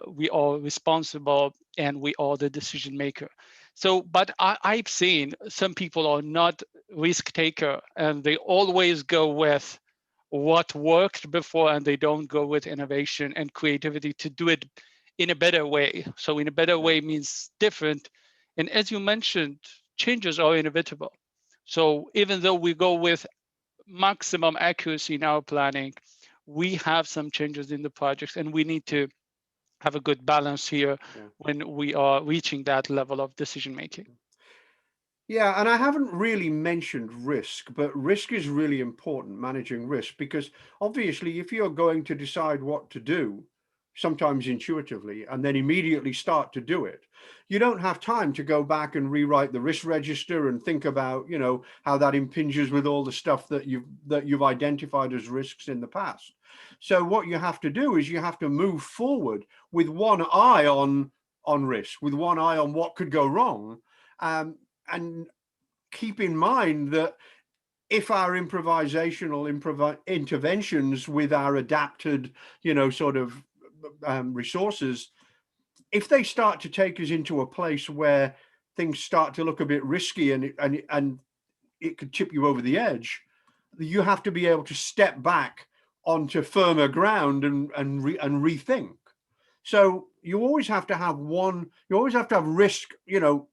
responsible, and we are the decision maker. So, but I've seen some people are not risk taker, and they always go with what worked before, and they don't go with innovation and creativity to do it in a better way. So in a better way means different. And as you mentioned, changes are inevitable. So even though we go with maximum accuracy in our planning, we have some changes in the projects, and we need to have a good balance here when we are reaching that level of decision making. Yeah, and I haven't really mentioned risk, but risk is really important, managing risk, because obviously if you're going to decide what to do, sometimes intuitively, and then immediately start to do it, you don't have time to go back and rewrite the risk register and think about, you know, how that impinges with all the stuff that you've identified as risks in the past. So what you have to do is you have to move forward with one eye on risk, with one eye on what could go wrong. And keep in mind that if our improvisational interventions with our adapted, you know, sort of resources, if they start to take us into a place where things start to look a bit risky and it could tip you over the edge, you have to be able to step back onto firmer ground and rethink. So you always have to have risk, you know,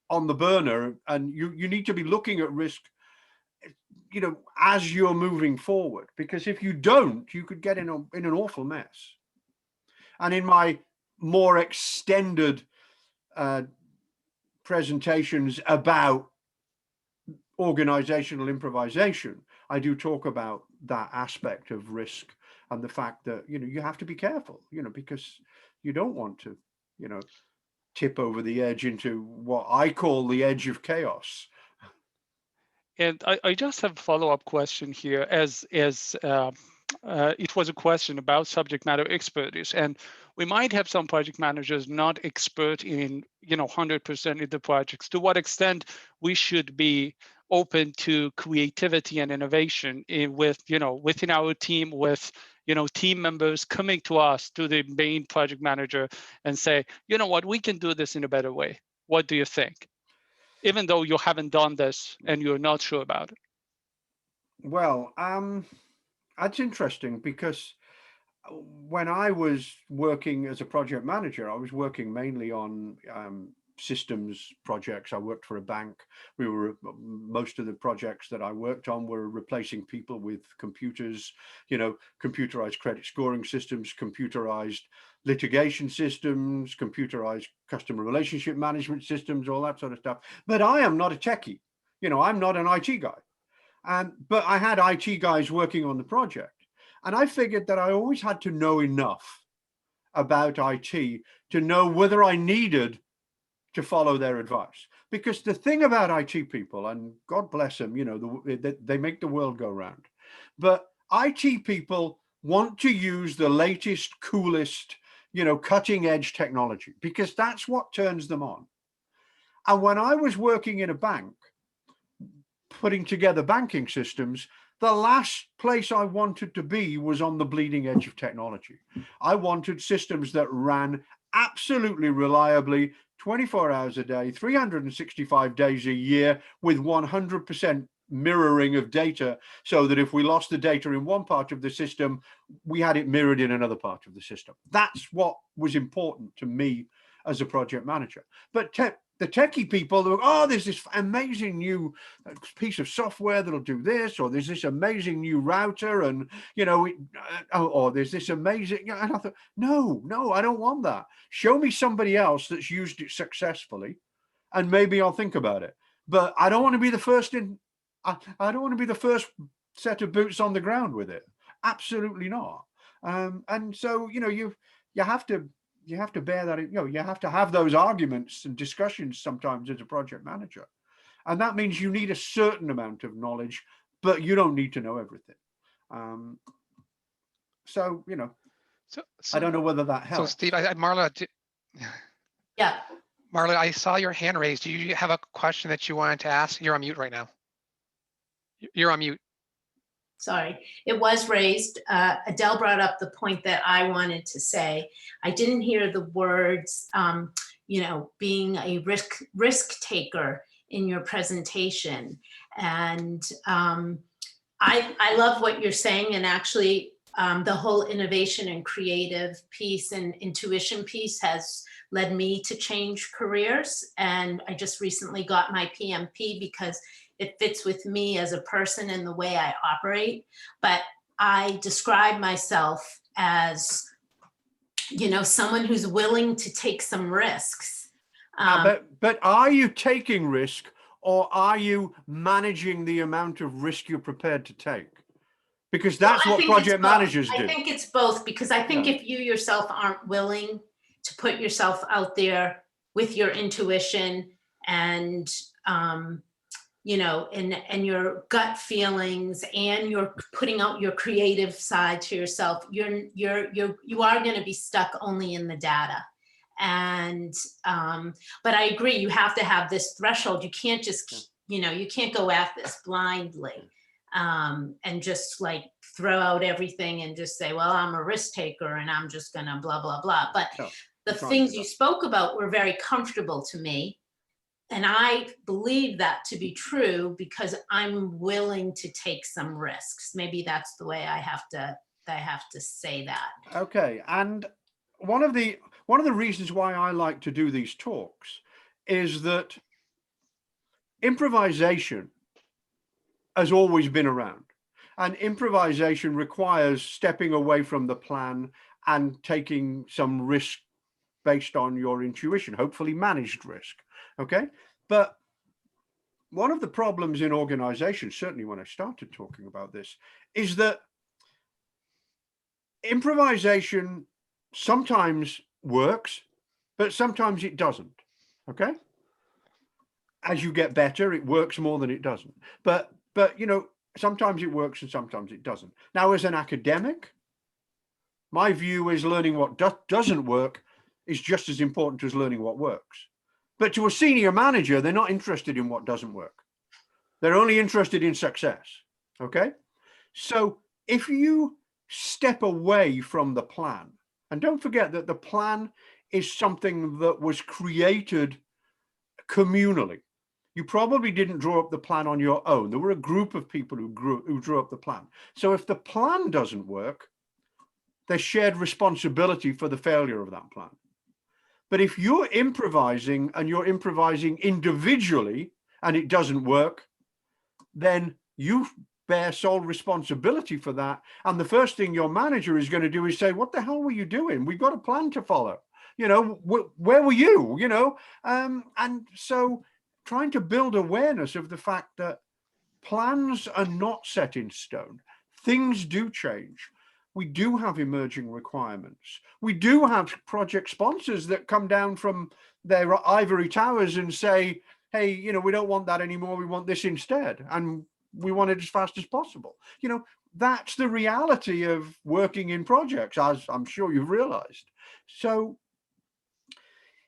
on the burner, and you need to be looking at risk, you know, as you're moving forward, because if you don't, you could get in an awful mess. And in my more extended presentations about organizational improvisation, I do talk about that aspect of risk and the fact that, you know, you have to be careful, you know, because you don't want to, you know, tip over the edge into what I call the edge of chaos. And I just have a follow-up question here, as it was a question about subject matter expertise, and we might have some project managers not expert in, you know, 100% in the projects. To what extent we should be open to creativity and innovation with, you know, within our team, with, you know, team members coming to us, to the main project manager, and say, you know what, we can do this in a better way. What do you think? Even though you haven't done this and you're not sure about it. Well, that's interesting, because when I was working as a project manager, I was working mainly on systems projects. I worked for a bank. Most of the projects that I worked on were replacing people with computers, you know, computerized credit scoring systems, computerized litigation systems, computerized customer relationship management systems, all that sort of stuff. But I am not a techie. You know, I'm not an IT guy. But I had IT guys working on the project. And I figured that I always had to know enough about IT to know whether I needed to follow their advice. Because the thing about IT people, and God bless them, you know, they make the world go round. But IT people want to use the latest, coolest, you know, cutting edge technology, because that's what turns them on. And when I was working in a bank, putting together banking systems, the last place I wanted to be was on the bleeding edge of technology. I wanted systems that ran absolutely reliably, 24 hours a day, 365 days a year, with 100% mirroring of data, so that if we lost the data in one part of the system, we had it mirrored in another part of the system. That's what was important to me as a project manager. But the techie people, oh, there's this amazing new piece of software that'll do this, or there's this amazing new router, and you know, or there's this amazing. And I thought, no, I don't want that. Show me somebody else that's used it successfully, and maybe I'll think about it. But I don't want to be the first in. I don't want to be the first set of boots on the ground with it. Absolutely not. And so, you know, you have to bear that, you know, you have to have those arguments and discussions sometimes as a project manager. And that means you need a certain amount of knowledge, but you don't need to know everything. So, you know, so I don't know whether that helps. So Steve, Marla, yeah. Marla, I saw your hand raised. Do you have a question that you wanted to ask? You're on mute right now. You're on mute. Sorry, it was raised. Adele brought up the point that I wanted to say. I didn't hear the words, you know, being a risk taker in your presentation. And I love what you're saying. And actually, the whole innovation and creative piece and intuition piece has led me to change careers. And I just recently got my PMP because it fits with me as a person and the way I operate. But I describe myself as, you know, someone who's willing to take some risks. But are you taking risk, or are you managing the amount of risk you're prepared to take? Because that's what project managers do. I think it's both, because I think if you yourself aren't willing to put yourself out there with your intuition and you know, and your gut feelings, and you're putting out your creative side to yourself, you are going to be stuck only in the data. And but I agree, you have to have this threshold. You can't just, you know, you can't go at this blindly and just like throw out everything and just say, well, I'm a risk taker and I'm just gonna blah blah blah. But the things you spoke about were very comfortable to me. And I believe that to be true because I'm willing to take some risks. Maybe that's the way I have to say that. Okay, and one of the reasons why I like to do these talks is that improvisation has always been around, and improvisation requires stepping away from the plan and taking some risk based on your intuition, hopefully managed risk. Okay, but one of the problems in organizations, certainly when I started talking about this, is that improvisation sometimes works, but sometimes it doesn't. Okay, as you get better, it works more than it doesn't. But you know, sometimes it works and sometimes it doesn't. Now, as an academic, my view is learning what doesn't work is just as important as learning what works. But to a senior manager, they're not interested in what doesn't work. They're only interested in success. Okay, so if you step away from the plan, and don't forget that the plan is something that was created communally. You probably didn't draw up the plan on your own. There were a group of people who drew up the plan. So if the plan doesn't work, there's shared responsibility for the failure of that plan. But if you're improvising and you're improvising individually and it doesn't work, then you bear sole responsibility for that. And the first thing your manager is going to do is say, what the hell were you doing? We've got a plan to follow. You know, where were you? You know, and so trying to build awareness of the fact that plans are not set in stone. Things do change. We do have emerging requirements. We do have project sponsors that come down from their ivory towers and say, hey, you know, we don't want that anymore. We want this instead. And we want it as fast as possible. You know, that's the reality of working in projects, as I'm sure you've realized. So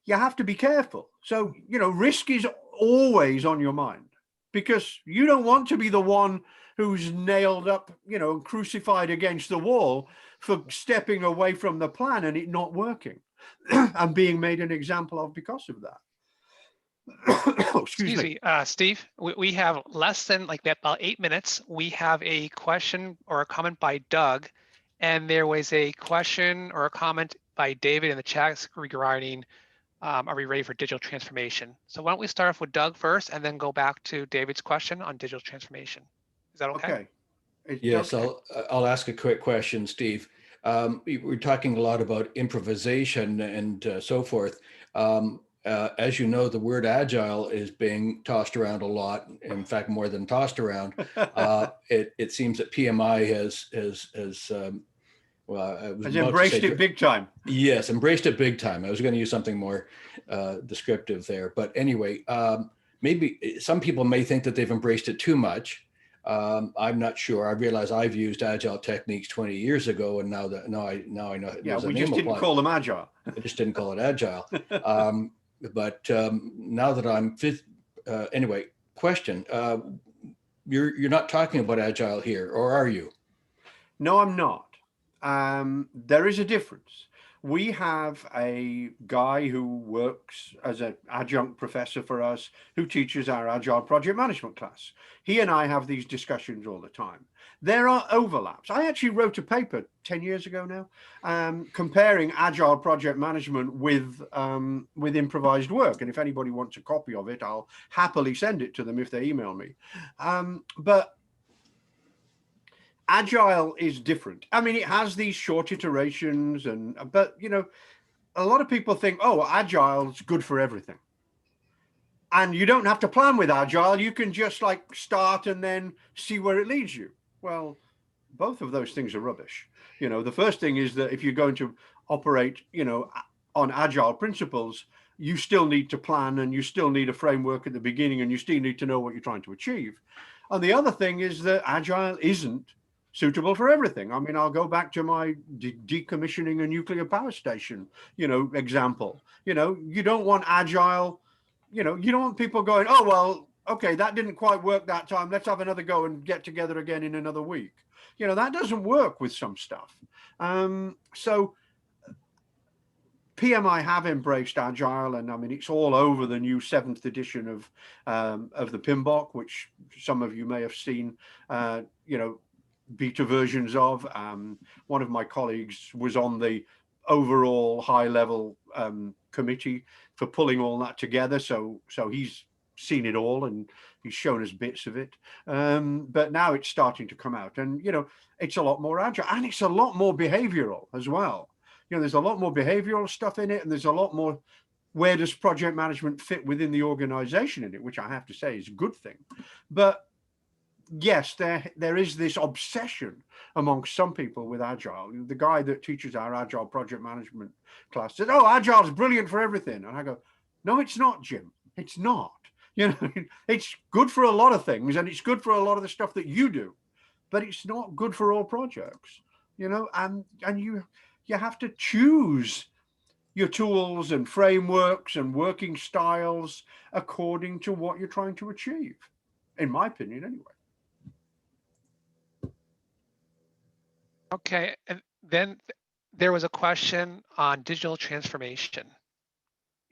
you have to be careful. So, you know, risk is always on your mind, because you don't want to be the one who's nailed up, you know, crucified against the wall for stepping away from the plan and it not working and being made an example of because of that. Excuse me. Steve, we have less than like about 8 minutes. We have a question or a comment by Doug, and there was a question or a comment by David in the chat regarding, are we ready for digital transformation? So why don't we start off with Doug first and then go back to David's question on digital transformation? Is that okay? Yes, okay. I'll ask a quick question, Steve. We're talking a lot about improvisation and so forth. As you know, the word agile is being tossed around a lot. In fact, more than tossed around. It seems that PMI has embraced it big time. Yes, embraced it big time. I was going to use something more descriptive there, but anyway, maybe some people may think that they've embraced it too much. I'm not sure. I realize I've used agile techniques 20 years ago, and now I know. Yeah, we just didn't call them agile. I just didn't call it agile. But now that I'm anyway, question: you're not talking about agile here, or are you? No, I'm not. There is a difference. We have a guy who works as an adjunct professor for us who teaches our Agile project management class. He and I have these discussions all the time. There are overlaps. I actually wrote a paper 10 years ago now, comparing Agile project management with improvised work. And if anybody wants a copy of it, I'll happily send it to them if they email me. But Agile is different. I mean, it has these short iterations, but you know, a lot of people think, oh, Agile is good for everything. And you don't have to plan with Agile. You can just like start and then see where it leads you. Well, both of those things are rubbish. You know, the first thing is that if you're going to operate, you know, on Agile principles, you still need to plan and you still need a framework at the beginning and you still need to know what you're trying to achieve. And the other thing is that Agile isn't suitable for everything. I mean, I'll go back to my decommissioning a nuclear power station, you know, example. You know, you don't want Agile, you know, you don't want people going, oh, well, okay, that didn't quite work that time. Let's have another go and get together again in another week. You know, that doesn't work with some stuff. So PMI have embraced Agile, and I mean, it's all over the new 7th edition of the PMBOK, which some of you may have seen, you know, beta versions of. One of my colleagues was on the overall high-level committee for pulling all that together, so he's seen it all and he's shown us bits of it. But now it's starting to come out, and you know, it's a lot more agile and it's a lot more behavioral as well. You know, there's a lot more behavioral stuff in it, and there's a lot more where does project management fit within the organization in it, which I have to say is a good thing. But yes, there is this obsession amongst some people with Agile. The guy that teaches our Agile project management class said, oh, Agile is brilliant for everything. And I go, no, it's not, Jim. It's not. You know, it's good for a lot of things and it's good for a lot of the stuff that you do, but it's not good for all projects, you know, and you have to choose your tools and frameworks and working styles according to what you're trying to achieve, in my opinion, anyway. Okay, and then there was a question on digital transformation.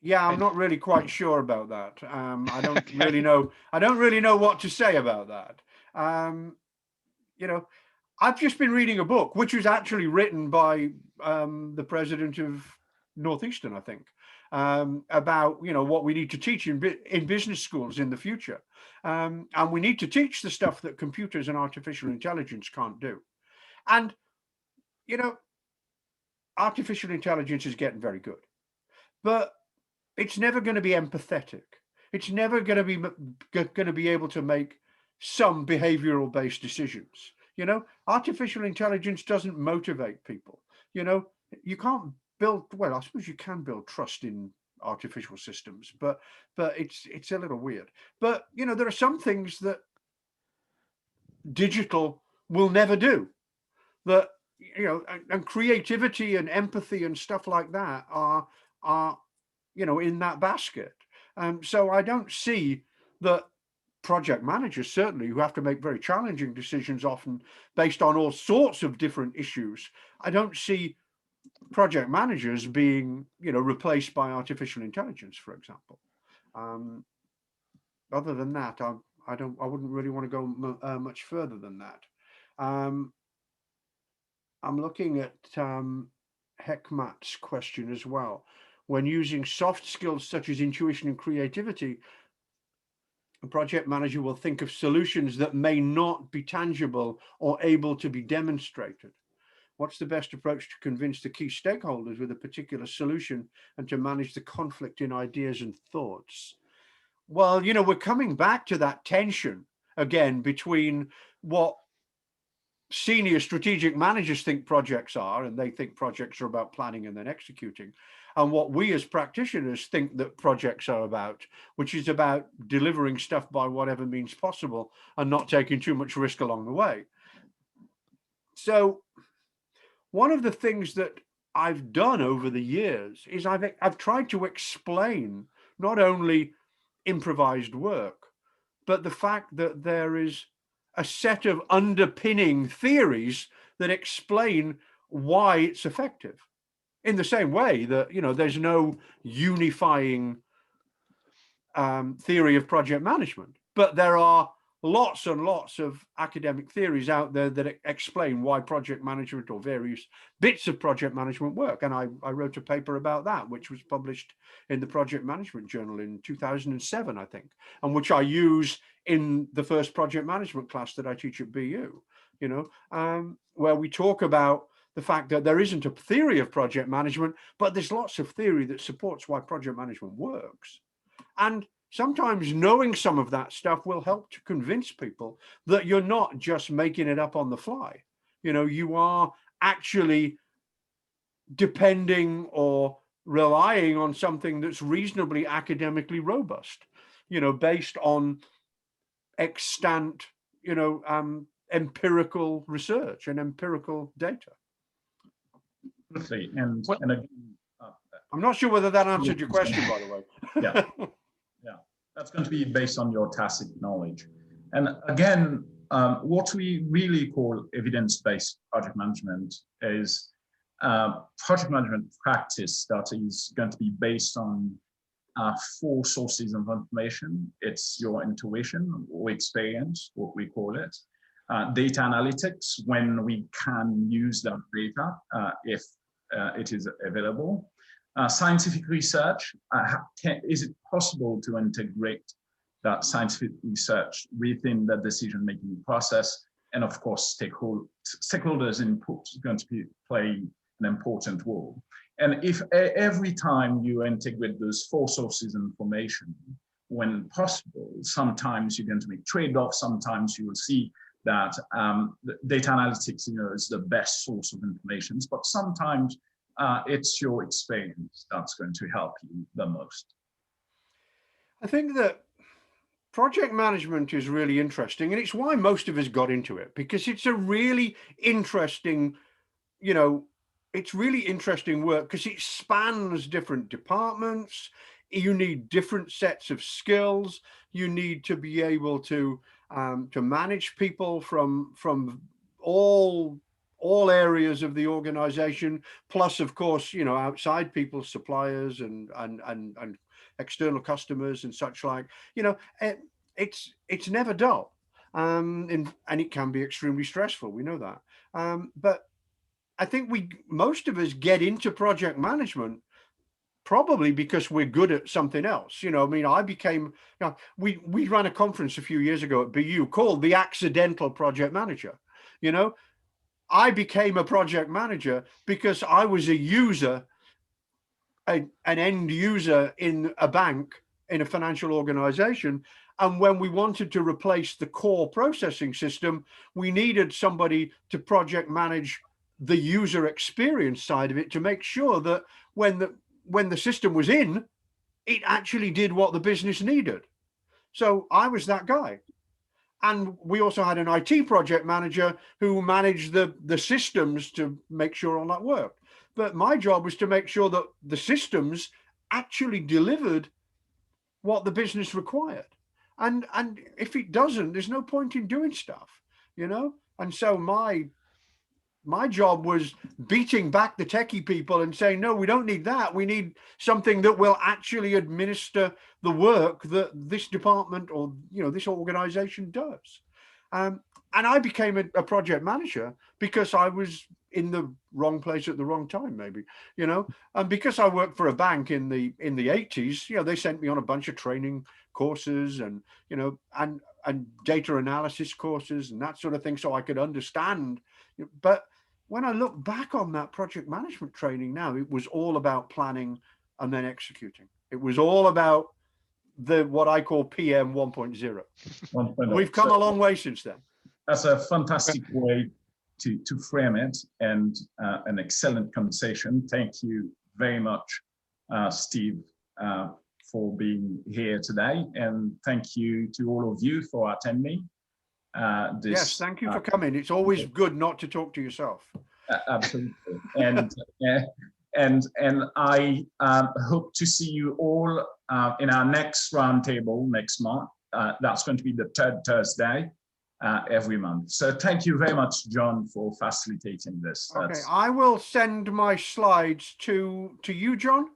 Yeah, I'm not really quite sure about that. I don't really know. I don't really know what to say about that. You know, I've just been reading a book, which was actually written by the president of Northeastern, I think. about, you know, what we need to teach in business schools in the future. And we need to teach the stuff that computers and artificial intelligence can't do. And, you know, artificial intelligence is getting very good, but it's never going to be empathetic. It's never going to be able to make some behavioral based decisions. You know, artificial intelligence doesn't motivate people. You know, you can't build, well, I suppose you can build trust in artificial systems, but it's a little weird. But, you know, there are some things that digital will never do, that, you know, and creativity and empathy and stuff like that are, you know, in that basket. So I don't see that project managers, certainly, who have to make very challenging decisions, often based on all sorts of different issues, I don't see project managers being, you know, replaced by artificial intelligence, for example. Other than that, I wouldn't really want to go much further than that. I'm looking at Hekmat's question as well. When using soft skills such as intuition and creativity, a project manager will think of solutions that may not be tangible or able to be demonstrated. What's the best approach to convince the key stakeholders with a particular solution and to manage the conflict in ideas and thoughts? Well, you know, we're coming back to that tension again between what senior strategic managers think projects are, and they think projects are about planning and then executing, and what we as practitioners think that projects are about, which is about delivering stuff by whatever means possible and not taking too much risk along the way. So one of the things that I've done over the years is I've tried to explain not only improvised work, but the fact that there is a set of underpinning theories that explain why it's effective. In the same way that, you know, there's no unifying theory of project management, but there are lots and lots of academic theories out there that explain why project management or various bits of project management work. And I wrote a paper about that, which was published in the Project Management Journal in 2007, I think, and which I use in the first project management class that I teach at BU, you know, where we talk about the fact that there isn't a theory of project management, but there's lots of theory that supports why project management works. And sometimes knowing some of that stuff will help to convince people that you're not just making it up on the fly. You know, you are actually depending or relying on something that's reasonably academically robust, you know, based on extant, you know, empirical research and empirical data. And again, I'm not sure whether that answered your question, by the way. Yeah. That's going to be based on your tacit knowledge. And again, what we really call evidence-based project management is project management practice that is going to be based on 4 sources of information. It's your intuition or experience, what we call it. Data analytics, when we can use that data, if it is available. Scientific research, is it possible to integrate that scientific research within the decision-making process? And of course, stakeholders' input is going to play an important role. And if every time you integrate those 4 sources of information, when possible, sometimes you're going to make trade-offs, sometimes you will see that data analytics, you know, is the best source of information, but sometimes it's your experience that's going to help you the most. I think that project management is really interesting, and it's why most of us got into it, because it's a really interesting, you know, it's really interesting work because it spans different departments. You need different sets of skills. You need to be able to manage people from all areas of the organization, plus of course, you know, outside people, suppliers and external customers and such like. You know, it's never dull, and it can be extremely stressful. We know that, but I think most of us get into project management probably because we're good at something else. You know, I mean, I became, you know, we ran a conference a few years ago at BU called the Accidental Project Manager. You know, I became a project manager because I was a user, an end user in a bank, in a financial organization. And when we wanted to replace the core processing system, we needed somebody to project manage the user experience side of it to make sure that when the system was in, it actually did what the business needed. So I was that guy. And we also had an IT project manager who managed the systems to make sure all that worked. But my job was to make sure that the systems actually delivered what the business required. And if it doesn't, there's no point in doing stuff, you know? And so my job was beating back the techie people and saying, no, we don't need that. We need something that will actually administer the work that this department or, you know, this organization does. And I became a project manager because I was in the wrong place at the wrong time, maybe, you know, and because I worked for a bank in the 80s, you know, they sent me on a bunch of training courses and, you know, and data analysis courses and that sort of thing, so I could understand. But when I look back on that project management training now, it was all about planning and then executing. It was all about what I call PM 1.0. We've come a long way since then. That's a fantastic way to frame it, and an excellent conversation. Thank you very much, Steve, for being here today, and thank you to all of you for attending. Yes, thank you for coming. It's always good not to talk to yourself. Absolutely, and I hope to see you all in our next roundtable next month. That's going to be the third Thursday every month. So thank you very much, John, for facilitating this. Okay, I will send my slides to you, John.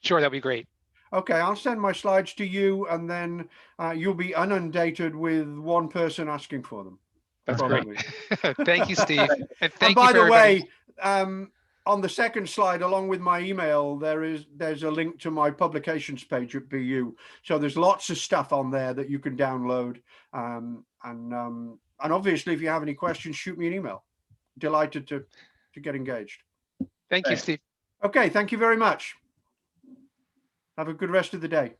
Sure, that'd be great. Okay, I'll send my slides to you, and then you'll be inundated with one person asking for them. That's probably. Great. Thank you, Steve. And thank and you by the everybody. way, on the second slide, along with my email, there's a link to my publications page at BU. So there's lots of stuff on there that you can download. And obviously, if you have any questions, shoot me an email. Delighted to get engaged. Thank you, Steve. Okay, thank you very much. Have a good rest of the day.